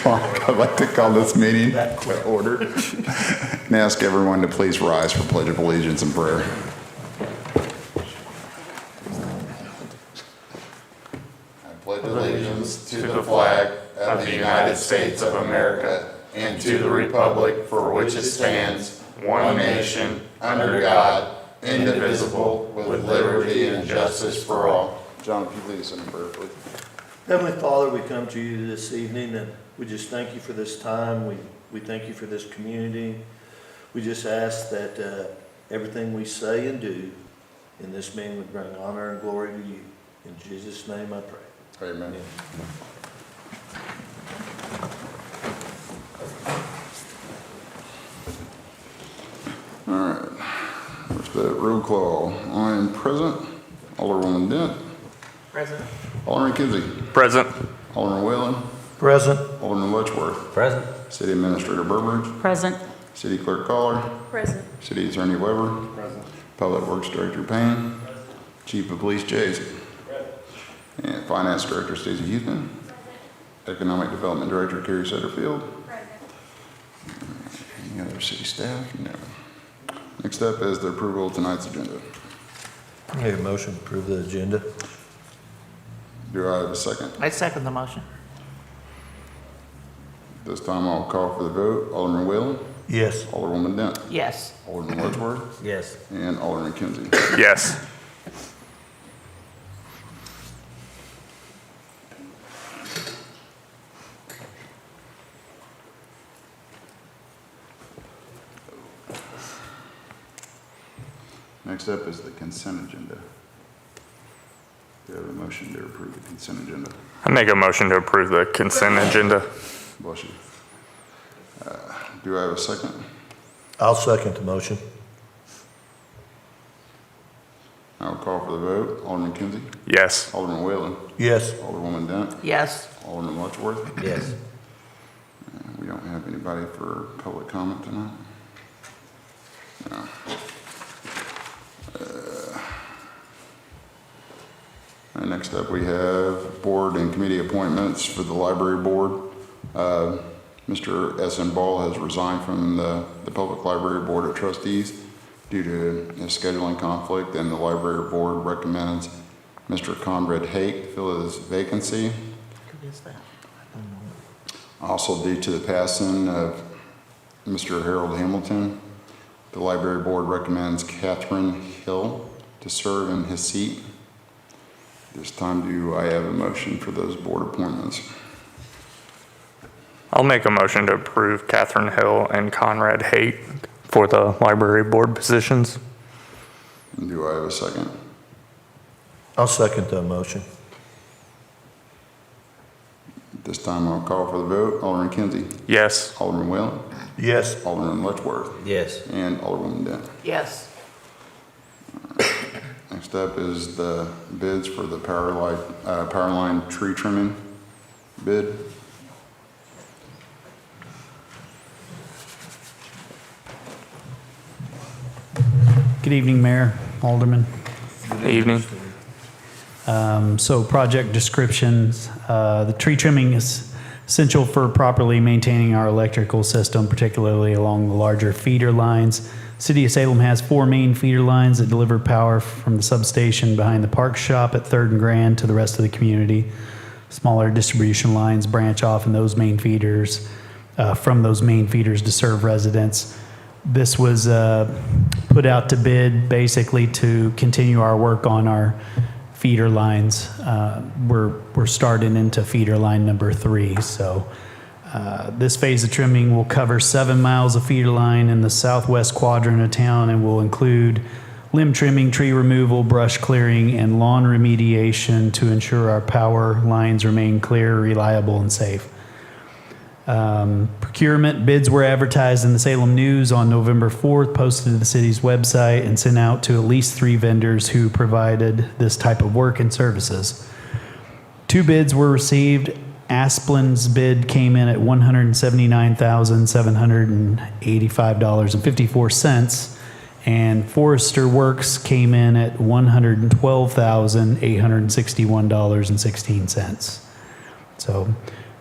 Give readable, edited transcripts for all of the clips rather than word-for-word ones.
I'd like to call this meeting to order and ask everyone to please rise for Pledge of Allegiance and prayer. I pledge allegiance to the flag of the United States of America and to the republic for which it stands, one nation, under God, indivisible, with liberty and justice for all. John, if you lead us in prayer, please. Heavenly Father, we come to you this evening and we just thank you for this time. We thank you for this community. We just ask that everything we say and do in this meeting would bring honor and glory to you. In Jesus' name I pray. Amen. All right. There's the roll call. I'm present. Alderwoman Dent. Present. Alderman Kinsey. Present. Alderman Whalen. Present. Alderman Letchworth. Present. City Administrator Burbridge. Present. City Clerk Collar. Present. City Attorney Weber. Present. Public Works Director Payne. Chief of Police Jays. And Finance Director Stacey Houston. Economic Development Director Carrie Setterfield. Any other city staff? No. Next up is the approval of tonight's agenda. Make a motion to approve the agenda. Do I have a second? I second the motion. This time I'll call for the vote. Alderman Whalen. Yes. Alderwoman Dent. Yes. Alderman Letchworth. Yes. And Alderman Kinsey. Yes. Next up is the consent agenda. Do you have a motion to approve the consent agenda? I make a motion to approve the consent agenda. Bless you. Do I have a second? I'll second the motion. I'll call for the vote. Alderman Kinsey. Yes. Alderman Whalen. Yes. Alderwoman Dent. Yes. Alderman Letchworth. Yes. We don't have anybody for public comment tonight? No. And next up, we have board and committee appointments for the library board. Mr. S.N. Ball has resigned from the Public Library Board of Trustees due to a scheduling conflict, and the library board recommends Mr. Conrad Hake fill his vacancy. Who is that? Also, due to the passing of Mr. Harold Hamilton, the library board recommends Catherine Hill to serve in his seat. This time, do I have a motion for those board appointments? I'll make a motion to approve Catherine Hill and Conrad Haight for the library board positions. And do I have a second? I'll second the motion. This time, I'll call for the vote. Alderman Kinsey. Yes. Alderman Whalen. Yes. Alderman Letchworth. Yes. And Alderwoman Dent. Yes. Next up is the bids for the power line tree trimming bid. Good evening, Mayor, Alderman. Good evening. So project descriptions, the tree trimming is essential for properly maintaining our electrical system, particularly along the larger feeder lines. City of Salem has 4 main feeder lines that deliver power from the substation behind the park shop at 3rd and Grand to the rest of the community. Smaller distribution lines branch off in those main feeders, from those main feeders to serve residents. This was put out to bid basically to continue our work on our feeder lines. We're starting into feeder line number 3. So this phase of trimming will cover 7 miles of feeder line in the southwest quadrant of town and will include limb trimming, tree removal, brush clearing, and lawn remediation to ensure our power lines remain clear, reliable, and safe. Procurement bids were advertised in the Salem News on November 4th, posted to the city's website, and sent out to at least 3 vendors who provided this type of work and services. 2 bids were received. Asplin's bid came in at $179,785.54, and Forrester Works came in at $112,861.16. So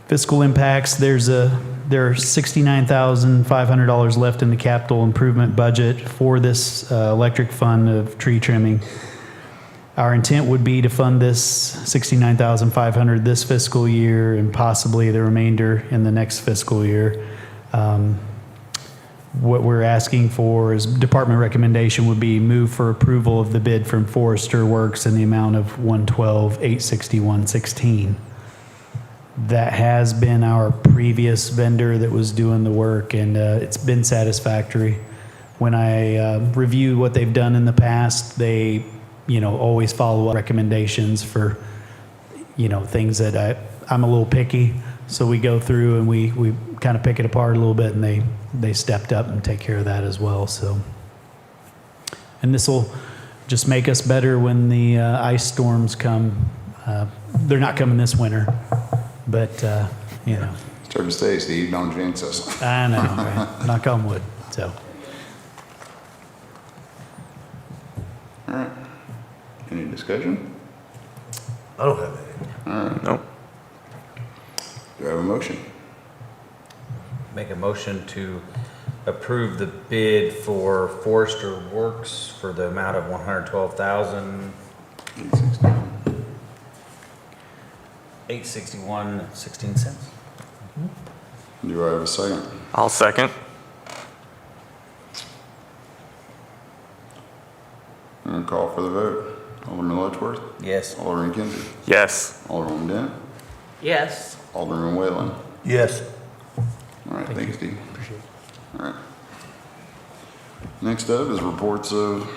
Fiscal impacts, there are $69,500 left in the capital improvement budget for this electric fund of tree trimming. Our intent would be to fund this $69,500 this fiscal year and possibly the remainder in the next fiscal year. What we're asking for is department recommendation would be move for approval of the bid from Forester Works in the amount of $112,861.16. That has been our previous vendor that was doing the work, and it's been satisfactory. When I review what they've done in the past, they, always follow up recommendations for, things that I'm a little picky. So we go through and we kind of pick it apart a little bit, and they stepped up and take care of that as well. So, and this will just make us better when the ice storms come. They're not coming this winter. But, It's hard to say, Steve, don't jinx us. I know, right? Knock on wood, so. All right. Any discussion? I don't have any. Nope. Do I have a motion? Make a motion to approve the bid for Forester Works for the amount of $112,861.16. 861. Do I have a second? I'll second. I'm going to call for the vote. Alderman Letchworth? Yes. Alderman Kinsey? Yes. Alderman Dent? Yes. Alderman Whalen? Yes. All right, thank you, Steve. All right. Next up is reports of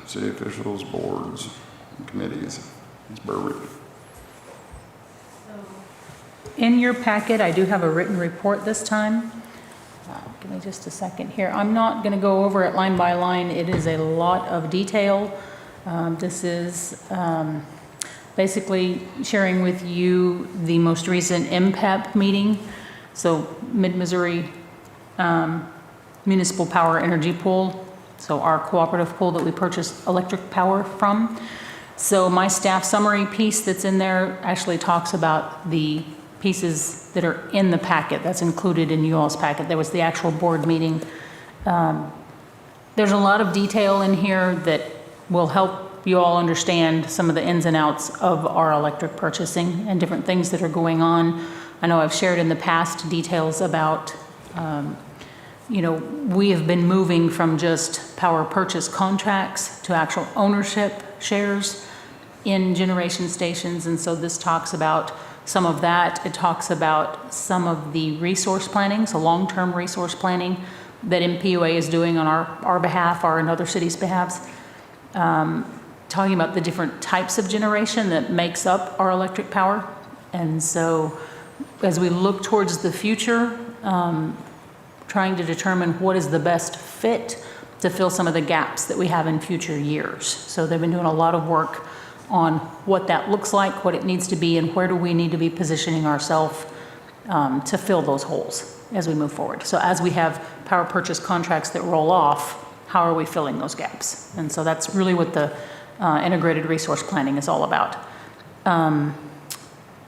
city officials, boards, and committees. Ms. Burwick. In your packet, I do have a written report this time. Give me just a second here. I'm not going to go over it line by line. It is a lot of detail. This is basically sharing with you the most recent MPEP meeting. So Mid-Missouri Municipal Power Energy Pool. So our cooperative pool that we purchase electric power from. So my staff summary piece that's in there actually talks about the pieces that are in the packet that's included in you all's packet. There was the actual board meeting. There's a lot of detail in here that will help you all understand some of the ins and outs of our electric purchasing and different things that are going on. I know I've shared in the past details about, we have been moving from just power purchase contracts to actual ownership shares in generation stations. And so this talks about some of that. It talks about some of the resource planning, so long-term resource planning that MPUA is doing on our behalf or in other cities' behalves. Talking about the different types of generation that makes up our electric power. And so as we look towards the future, trying to determine what is the best fit to fill some of the gaps that we have in future years. So they've been doing a lot of work on what that looks like, what it needs to be, and where do we need to be positioning ourselves to fill those holes as we move forward. So as we have power purchase contracts that roll off, how are we filling those gaps? And so that's really what the integrated resource planning is all about.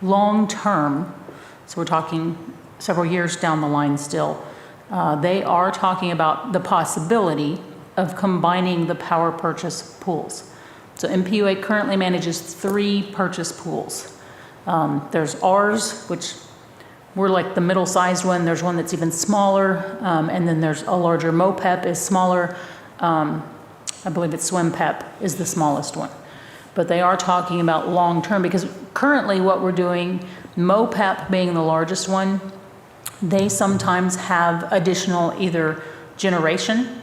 Long term, so we're talking several years down the line still, they are talking about the possibility of combining the power purchase pools. So MPUA currently manages 3 purchase pools. There's ours, which we're like the middle-sized one. There's one that's even smaller, and then there's a larger MOPEP is smaller. I believe it's SWIMPEP is the smallest one. But they are talking about long-term, because currently what we're doing, MOPEP being the largest one, they sometimes have additional either generation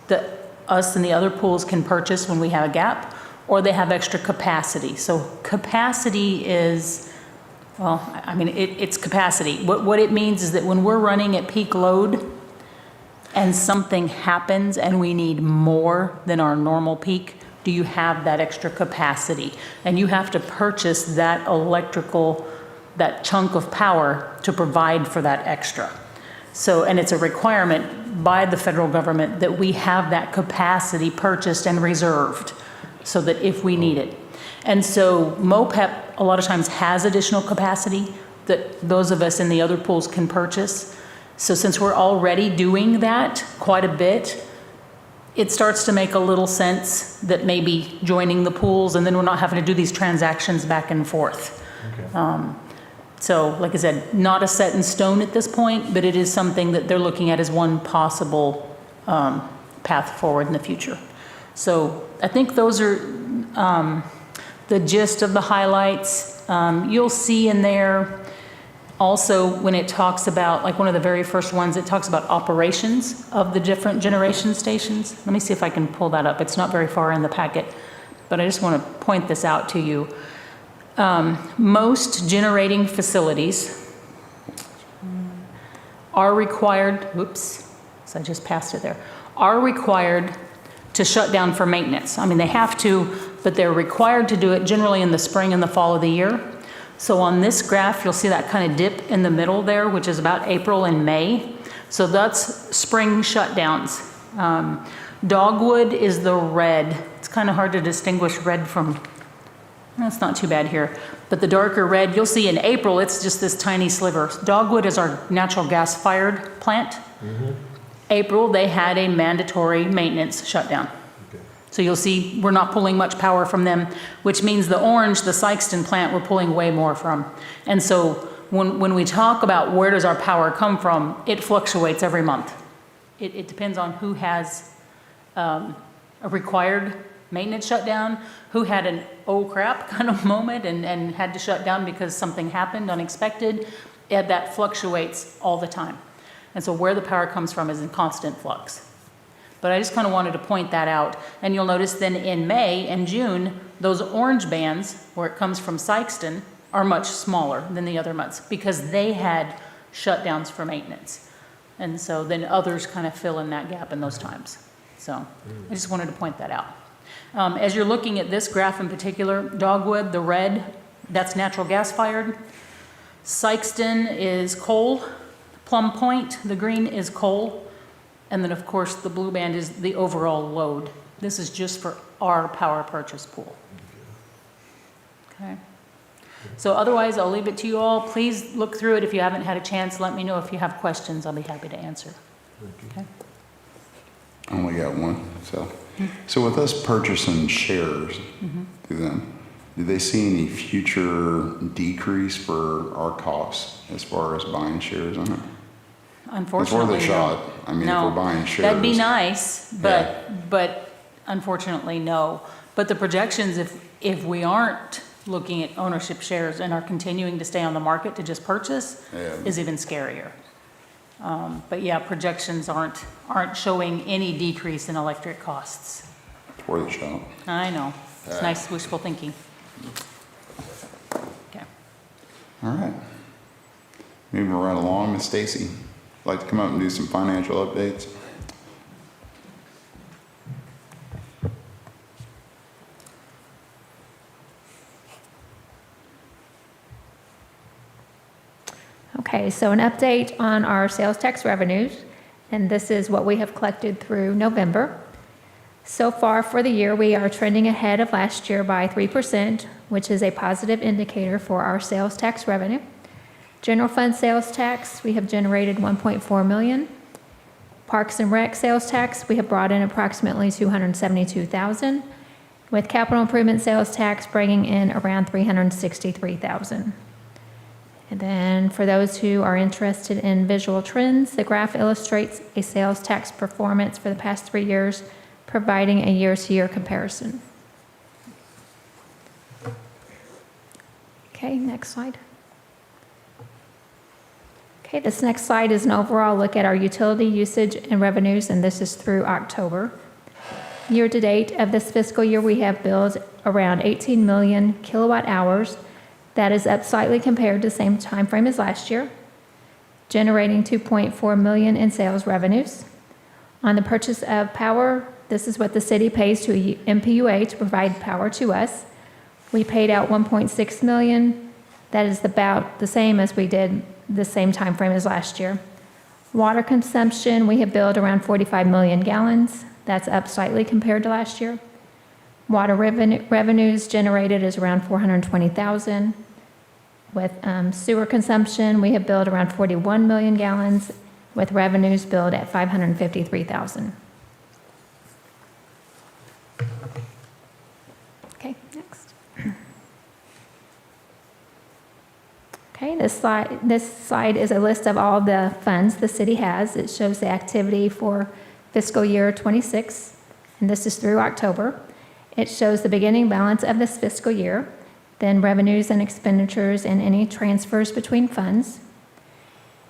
that us and the other pools can purchase when we have a gap, or they have extra capacity. So capacity is, well, I mean, it's capacity. What it means is that when we're running at peak load and something happens and we need more than our normal peak, do you have that extra capacity? And you have to purchase that electrical, that chunk of power to provide for that extra. So, and it's a requirement by the federal government that we have that capacity purchased and reserved, so that if we need it. And so MOPEP a lot of times has additional capacity, that those of us in the other pools can purchase. So since we're already doing that quite a bit, it starts to make a little sense that maybe joining the pools, and then we're not having to do these transactions back and forth. So like I said, not a set in stone at this point, but it is something that they're looking at as one possible path forward in the future. So I think those are the gist of the highlights. You'll see in there also when it talks about, like one of the very first ones, it talks about operations of the different generation stations. Let me see if I can pull that up. It's not very far in the packet, but I just want to point this out to you. Most generating facilities are required, whoops, so I just passed it there, are required to shut down for maintenance. I mean, they have to, but they're required to do it generally in the spring and the fall of the year. So on this graph, you'll see that kind of dip in the middle there, which is about April and May. So that's spring shutdowns. Dogwood is the red. It's kind of hard to distinguish red from, that's not too bad here. But the darker red, you'll see in April, it's just this tiny sliver. Dogwood is our natural gas fired plant. April, they had a mandatory maintenance shutdown. So you'll see we're not pulling much power from them, which means the orange, the Sykeston plant, we're pulling way more from. And so when we talk about where does our power come from, it fluctuates every month. It depends on who has a required maintenance shutdown, who had an oh crap kind of moment and had to shut down because something happened unexpected. That fluctuates all the time. And so where the power comes from is in constant flux. But I just kind of wanted to point that out. And you'll notice then in May and June, those orange bands where it comes from Sykeston are much smaller than the other months because they had shutdowns for maintenance. And so then others kind of fill in that gap in those times. So I just wanted to point that out. As you're looking at this graph in particular, Dogwood, the red, that's natural gas fired. Sykeston is coal. Plum Point, the green is coal. And then of course the blue band is the overall load. This is just for our power purchase pool. Okay. So otherwise I'll leave it to you all. Please look through it. If you haven't had a chance, let me know if you have questions. I'll be happy to answer. Okay. I only got one, so. So with us purchasing shares through them, do they see any future decrease for our costs as far as buying shares on it? Unfortunately, It's worth a shot. I mean, if we're buying shares. That'd be nice, but unfortunately, no. But the projections, if we aren't looking at ownership shares and are continuing to stay on the market to just purchase, is even scarier. But yeah, projections aren't showing any decrease in electric costs. It's worth a shot. I know. It's nice wishful thinking. Okay. All right. Moving right along, Ms. Stacy. Like to come up and do some financial updates? Okay, so an update on our sales tax revenues, and this is what we have collected through November. So far for the year, we are trending ahead of last year by 3%, which is a positive indicator for our sales tax revenue. General fund sales tax, we have generated $1.4 million. Parks and Rec sales tax, we have brought in approximately $272,000, with capital improvement sales tax bringing in around $363,000. And then for those who are interested in visual trends, the graph illustrates a sales tax performance for the past 3 years, providing a year-to-year comparison. Okay, next slide. Okay, this next slide is an overall look at our utility usage and revenues, and this is through October. Year to date of this fiscal year, we have billed around 18 million kilowatt hours. That is up slightly compared to the same time frame as last year, generating 2.4 million in sales revenues. On the purchase of power, this is what the city pays to MPUA to provide power to us. We paid out 1.6 million. That is about the same as we did the same time frame as last year. Water consumption, we have billed around 45 million gallons. That's up slightly compared to last year. Water revenues generated is around 420,000. With sewer consumption, we have billed around 41 million gallons, with revenues billed at 553,000. Okay, next. Okay, this slide is a list of all the funds the city has. It shows the activity for fiscal year '26, and this is through October. It shows the beginning balance of this fiscal year, then revenues and expenditures and any transfers between funds.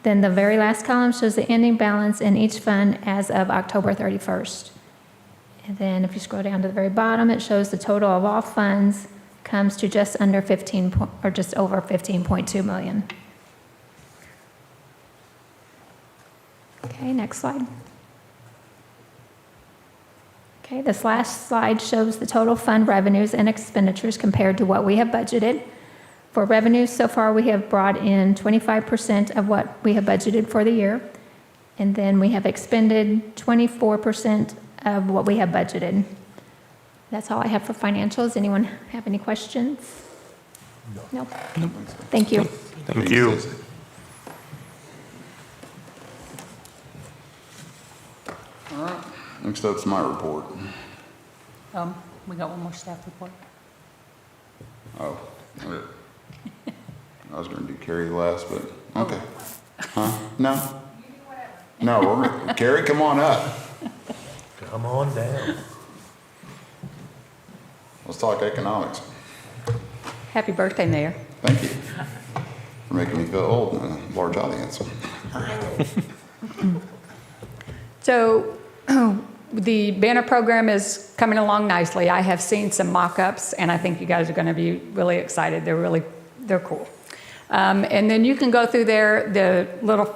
Then the very last column shows the ending balance in each fund as of October 31st. And then if you scroll down to the very bottom, it shows the total of all funds comes to just under 15, or just over 15.2 million. Okay, next slide. Okay, this last slide shows the total fund revenues and expenditures compared to what we have budgeted. For revenues, so far we have brought in 25% of what we have budgeted for the year, and then we have expended 24% of what we have budgeted. That's all I have for financials. Anyone have any questions? No. Thank you. Thank you. Stacy. All right, next up's my report. We got one more staff report. Oh, I was gonna do Carrie last, but, okay. Huh? No? No, Carrie, come on up. Come on down. Let's talk economics. Happy birthday, Mayor. Thank you for making me feel old in a large audience. So the banner program is coming along nicely. I have seen some mock-ups, and I think you guys are going to be really excited. They're cool. And then you can go through there, the little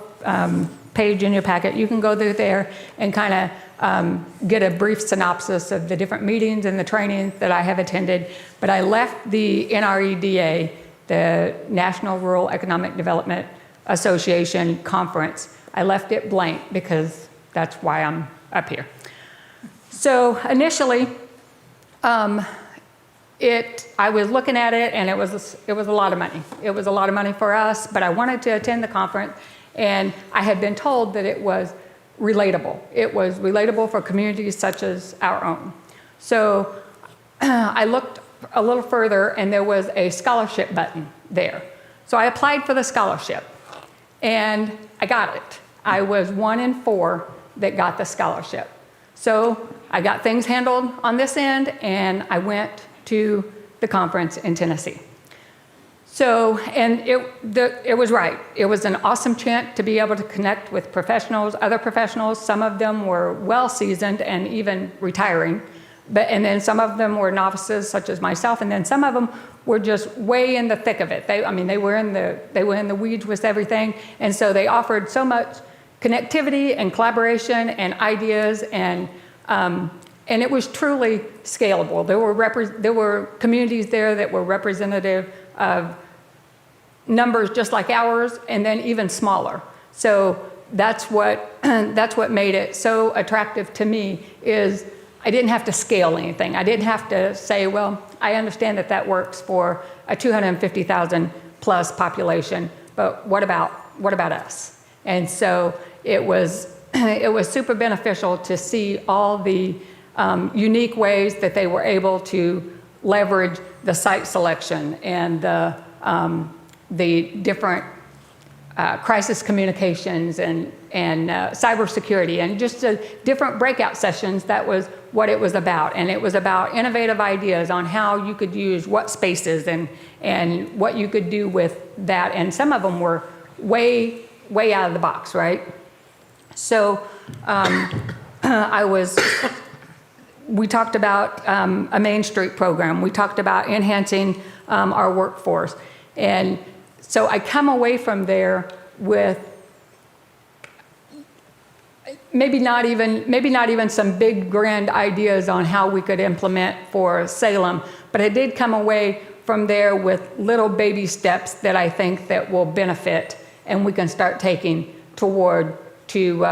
page in your packet, you can go through there and kind of get a brief synopsis of the different meetings and the trainings that I have attended. But I left the NREDA, the National Rural Economic Development Association Conference. I left it blank because that's why I'm up here. So initially, I was looking at it, and it was a lot of money. It was a lot of money for us, but I wanted to attend the conference, and I had been told that it was relatable. It was relatable for communities such as our own. So I looked a little further, and there was a scholarship button there. So I applied for the scholarship, and I got it. I was 1 in 4 that got the scholarship. So I got things handled on this end, and I went to the conference in Tennessee. So, and it was right. It was an awesome chance to be able to connect with professionals, other professionals. Some of them were well-seasoned and even retiring, and then some of them were novices, such as myself, and then some of them were just way in the thick of it. They were in the weeds with everything, and so they offered so much connectivity and collaboration and ideas, and it was truly scalable. There were communities there that were representative of numbers just like ours, and then even smaller. So that's what made it so attractive to me. Is I didn't have to scale anything. I didn't have to say, well, I understand that works for a 250,000 plus population, but what about us? And so it was super beneficial to see all the unique ways that they were able to leverage the site selection and the different crisis communications and cybersecurity, and just different breakout sessions. That was what it was about. And it was about innovative ideas on how you could use what spaces and what you could do with that. And some of them were way out of the box, right? So we talked about a Main Street program. We talked about enhancing our workforce. And so I come away from there with maybe not even some big grand ideas on how we could implement for Salem, but I did come away from there with little baby steps that I think that will benefit, and we can start taking toward to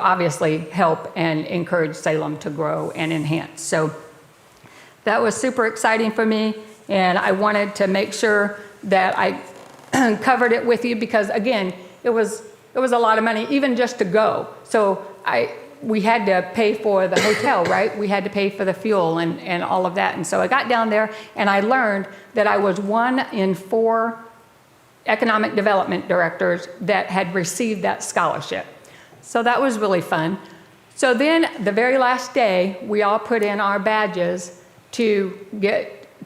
obviously help and encourage Salem to grow and enhance. So that was super exciting for me, and I wanted to make sure that I covered it with you because, again, it was a lot of money, even just to go. So we had to pay for the hotel, right? We had to pay for the fuel and all of that. And so I got down there and I learned that I was 1 in 4 economic development directors that had received that scholarship. So that was really fun. So then the very last day, we all put in our badges to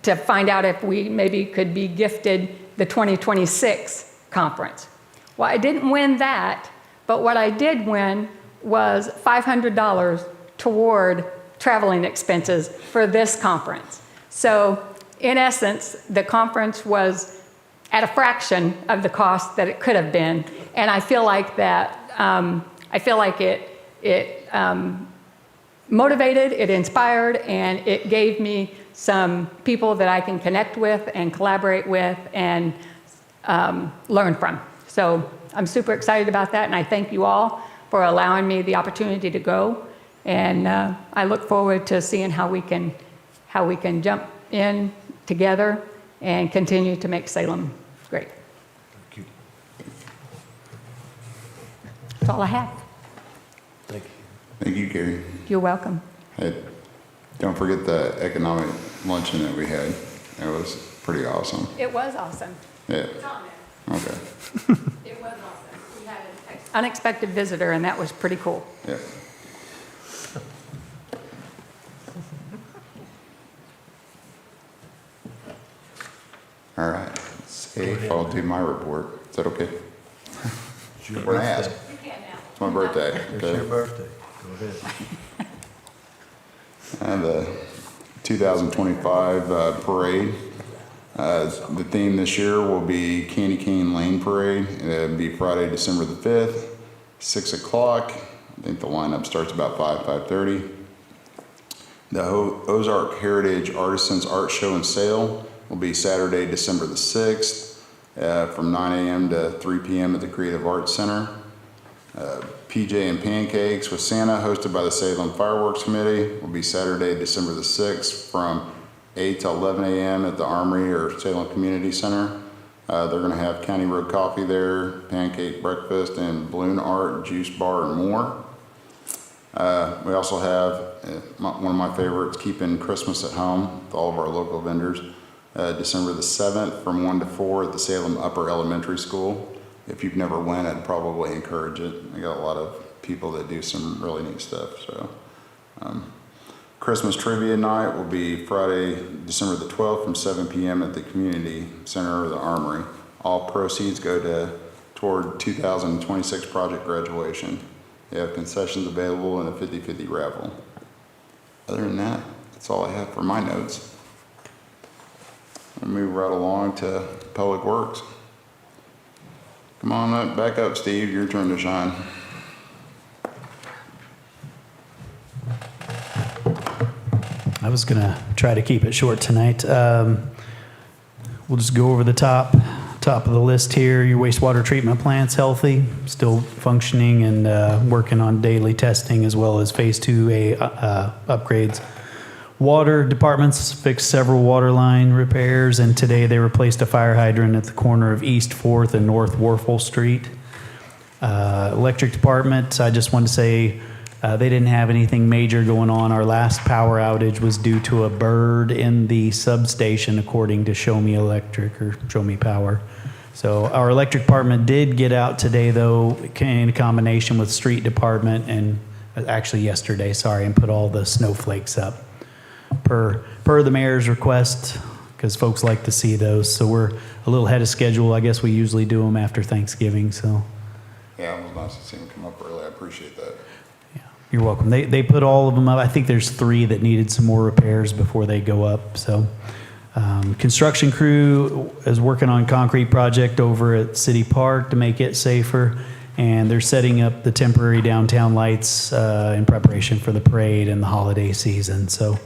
find out if we maybe could be gifted the 2026 conference. Well, I didn't win that, but what I did win was $500 toward traveling expenses for this conference. So in essence, the conference was at a fraction of the cost that it could have been. And I feel like that, it motivated, it inspired, and it gave me some people that I can connect with and collaborate with and learn from. So I'm super excited about that, and I thank you all for allowing me the opportunity to go. And I look forward to seeing how we can jump in together and continue to make Salem great. Thank you. That's all I have. Thank you. Thank you, Gary. You're welcome. Hey, don't forget the economic luncheon that we had. It was pretty awesome. It was awesome. Yeah, It's on there. okay, It was awesome. We had an unexpected visitor, and that was pretty cool. yeah. All right, safe, I'll do my report. Is that okay? It's your When I ask. birthday. It's my birthday, It's your okay? birthday. Go ahead. And the 2025 parade. The theme this year will be Candy Cane Lane Parade. It'll be Friday, December the 5th, 6 o'clock. I think the lineup starts about 5:30. The Ozark Heritage Artisans Art Show and Sale will be Saturday, December the 6th, from 9 a.m. to 3 p.m. at the Creative Arts Center. PJ and Pancakes with Santa, hosted by the Salem Fireworks Committee, will be Saturday, December the 6th, from 8 to 11 a.m. at the Armory or Salem Community Center. They're going to have County Road Coffee there, pancake breakfast, and balloon art, juice bar, and more. We also have one of my favorites, Keeping Christmas at Home, with all of our local vendors. December the 7th from 1 to 4 at the Salem Upper Elementary School. If you've never went, I'd probably encourage it. They got a lot of people that do some really neat stuff. So, Christmas Trivia Night will be Friday, December the 12th from 7 p.m. at the Community Center or the Armory. All proceeds go toward 2026 project graduation. They have concessions available and a 50-50 raffle. Other than that, that's all I have for my notes. I'll move right along to Public Works. Come on up, back up, Steve. Your turn to shine. I was going to try to keep it short tonight. We'll just go over the top of the list here. Your wastewater treatment plant's healthy, still functioning and working on daily testing as well as phase 2A upgrades. Water departments fixed several water line repairs, and today they replaced a fire hydrant at the corner of East 4th and North Warfel Street. Electric department, I just wanted to say they didn't have anything major going on. Our last power outage was due to a bird in the substation, according to Show Me Electric or Show Me Power. So our electric department did get out today, though, in combination with street department, and actually yesterday, sorry, and put all the snowflakes up per the mayor's request, because folks like to see those. So we're a little ahead of schedule. I guess we usually do them after Thanksgiving. So Yeah, it was nice to see him come up early. I appreciate that. yeah, you're welcome. They put all of them up. I think there's 3 that needed some more repairs before they go up. So construction crew is working on concrete project over at City Park to make it safer. And they're setting up the temporary downtown lights in preparation for the parade and the holiday season. So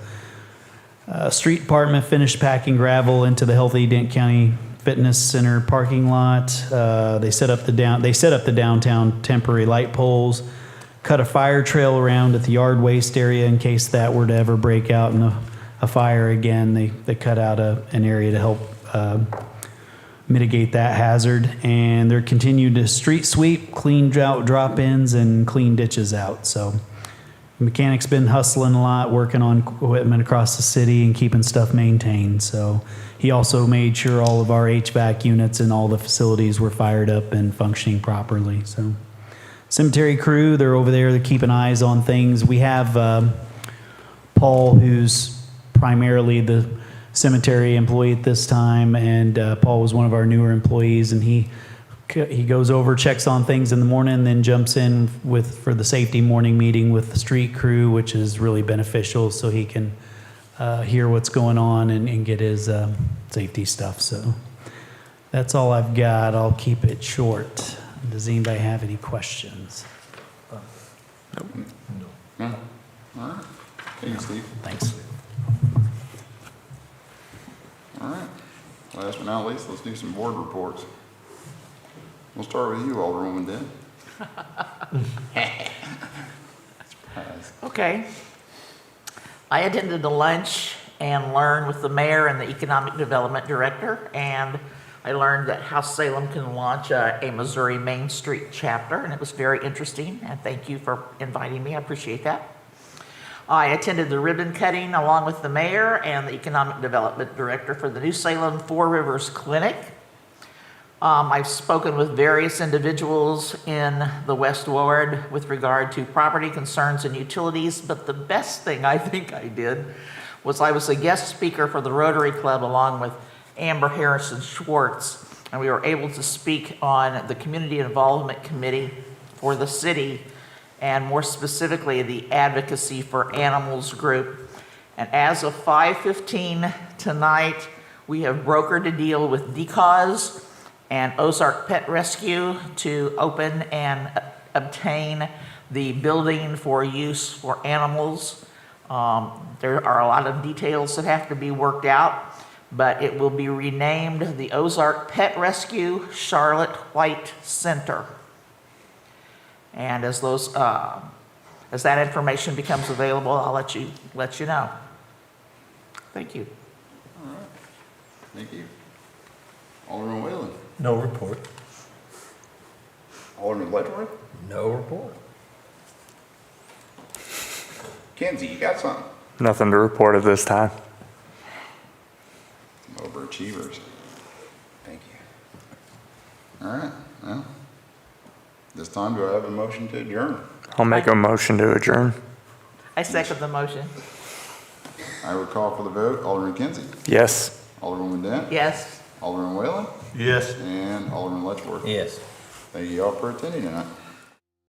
street department finished packing gravel into the Healthy Dent County Fitness Center parking lot. They set up the downtown temporary light poles, cut a fire trail around at the yard waste area in case that were to ever break out in a fire again. They cut out an area to help mitigate that hazard. And they're continuing to street sweep, clean drought drop-ins, and clean ditches out. So mechanic's been hustling a lot, working on equipment across the city and keeping stuff maintained. So he also made sure all of our HVAC units and all the facilities were fired up and functioning properly. So cemetery crew, they're over there, they're keeping eyes on things. We have Paul, who's primarily the cemetery employee at this time, and Paul was one of our newer employees, and he goes over, checks on things in the morning, and then jumps in for the safety morning meeting with the street crew, which is really beneficial, so he can hear what's going on and get his safety stuff. So that's all I've got. I'll keep it short. Does anybody have any questions? No? All right. Thank you, Steve. Thanks. All right. Last but not least, let's do some board reports. We'll start with you, Alderwoman Den. Surprise. Okay. I attended a lunch and learned with the mayor and the economic development director, and I learned that how Salem can launch a Missouri Main Street chapter, and it was very interesting, and thank you for inviting me. I appreciate that. I attended the ribbon cutting along with the mayor and the economic development director for the New Salem Four Rivers Clinic. I've spoken with various individuals in the West Ward with regard to property concerns and utilities, but the best thing I think I did was I was a guest speaker for the Rotary Club along with Amber Harrison Schwartz, and we were able to speak on the Community Involvement Committee for the city, and more specifically, the Advocacy for Animals group. And as of 5:15 tonight, we have brokered a deal with DCAUSE and Ozark Pet Rescue to open and obtain the building for use for animals. There are a lot of details that have to be worked out, but it will be renamed the Ozark Pet Rescue Charlotte White Center. And as that information becomes available, I'll let you know. Thank you. All right. Thank you. Alderman Whalen. No report. Alderman Ledroy. No report. Kenzie, you got something? Nothing to report at this time. Overachievers. Thank you. All right. Well, this time, do I have a motion to adjourn? I'll make a motion to adjourn. I second the motion. I would call for the vote. Alderman Kinsey. Yes. Alderwoman Dent. Yes. Alderman Whalen. Yes. And Alderman Letchworth. Yes. Thank you all for attending tonight.